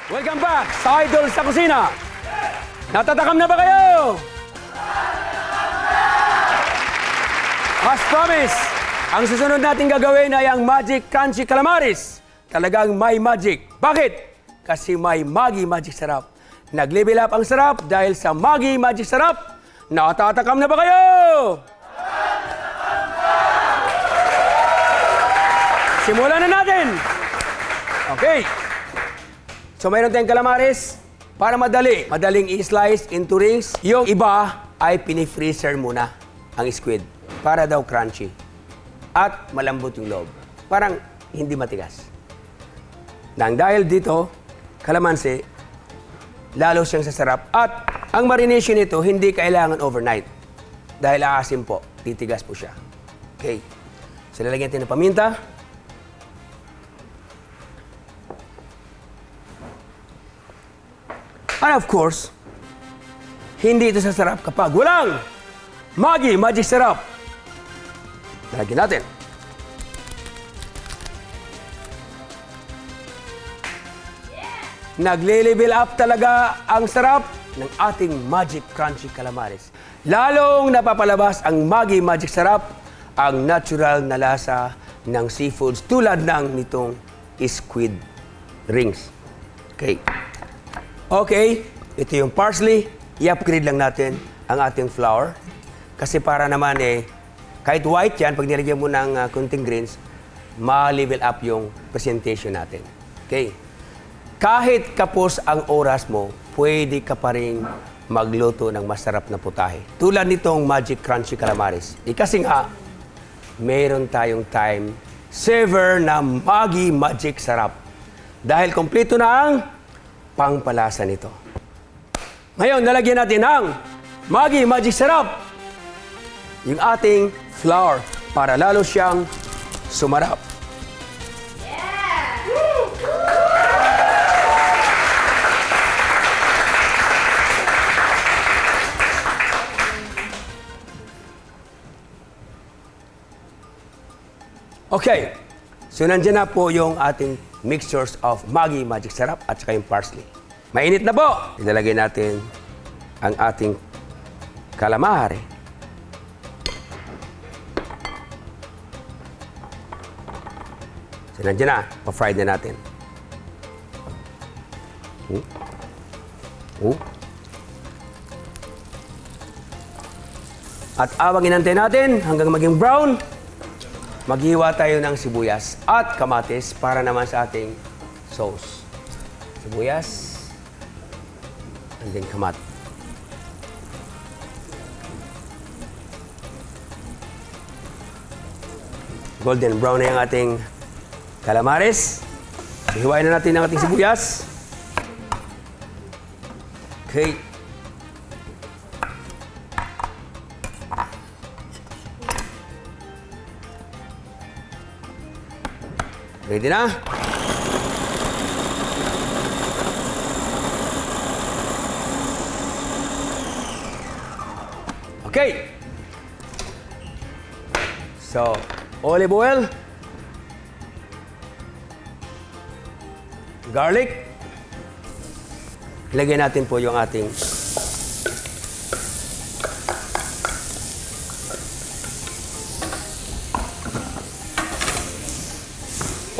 Welcome back sa Idol sa Kusina. Natatakam na ba kayo? As promised, ang susunod natin gagawin ay ang Magic Crunchy Calamaris. Talagang may magic. Bakit? Kasi may Maggi Magic Sarap. Nag-level up ang sarap dahil sa Maggi Magic Sarap. Natatakam na ba kayo? Simulan na natin! Okay. So mayroon tayong calamaris para madaling i-slice into rings. Yung iba ay pinifreezer muna ang squid para daw crunchy. At malambot yung loob. Parang hindi matigas. Nang dahil dito, kalamansi, lalo siyang sasarap. At ang marination nito, hindi kailangan overnight. Dahil aasim po, titigas po siya. Okay. So lalagyan natin ng paminta. And of course, hindi ito sasarap kapag walang Maggi Magic Sarap. Lagyan natin. Nagle-level up talaga ang sarap ng ating Magic Crunchy Calamaris. Lalong napapalabas ang Maggi Magic Sarap, ang natural na lasa ng seafoods tulad ng nitong squid rings. Okay. Okay, ito yung parsley. I-upgrade lang natin ang ating flour. Kasi para naman kahit white yan, pag nilagyan mo ng kunting greens, ma-level up yung presentation natin. Okay. Kahit kapos ang oras mo, pwede ka pa rin magluto ng masarap na putahe. Tulad nitong Magic Crunchy Calamaris. Kasi nga, meron tayong time saver na Maggi Magic Sarap. Dahil kompleto na ang pangpalasa nito. Ngayon, lalagyan natin ng Maggi Magic Sarap. Yung ating flour para lalo siyang sumarap. Yeah! Okay. So, nandiyan na po yung ating mixtures of Maggi Magic Sarap at saka yung parsley. Mainit na po! Ilalagay natin ang ating calamari. So, nandiyan na. Pa-fried na natin. At awang inantay natin hanggang maging brown. Maghiwa tayo ng sibuyas at kamatis para naman sa ating sauce. Sibuyas and then kamatis. Golden brown na yung ating calamaris. Hiwain na natin ang ating sibuyas. Okay. Ready na? Okay. So, olive oil, garlic. Lagyan natin po yung ating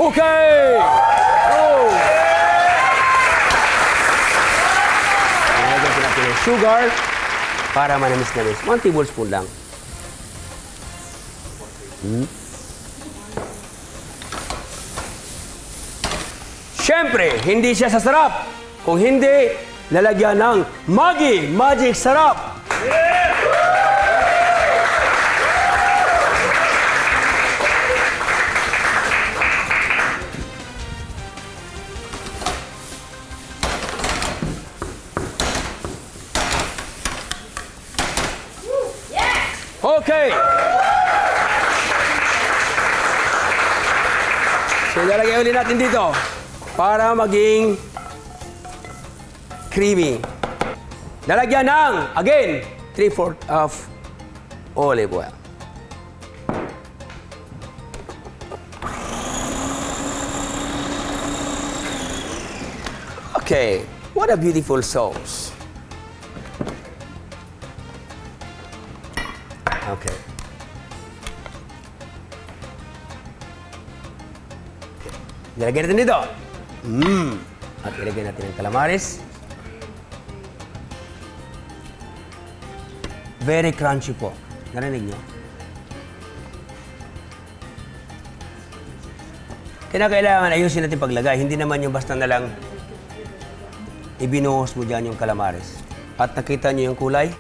okay! Oh! Lagyan natin yung sugar para manamis-namis. 1 tablespoon lang. Siyempre, hindi siya sasarap kung hindi lalagyan ng Maggi Magic Sarap. Okay. So, ilalagay ulit natin dito para maging creamy. Lalagyan ng, again, 3/4 of olive oil. Okay, what a beautiful sauce. Okay. Nilagyan natin dito. At ilagyan natin ang calamares. Very crunchy po. Narinig nyo? Kailangan ayusin natin paglagay. Hindi naman yung basta na lang ibinuhos mo dyan yung calamares. At nakita nyo yung kulay?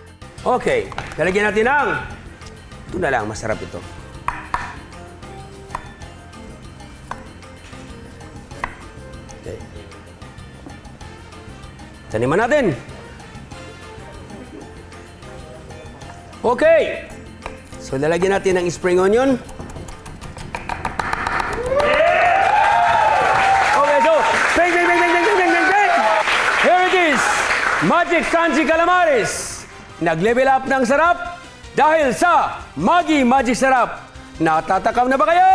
Okay. Nalagyan natin ang... Ito na lang. Masarap ito. Okay. Taniman natin. Okay. So, lalagyan natin ng spring onion. Okay, so, bang, bang, bang, bang, bang, bang, bang, bang. Here it is. Magic Crunchy Calamares. Nag-level up ng sarap dahil sa Maggi Magic Sarap. Natatakam na ba kayo?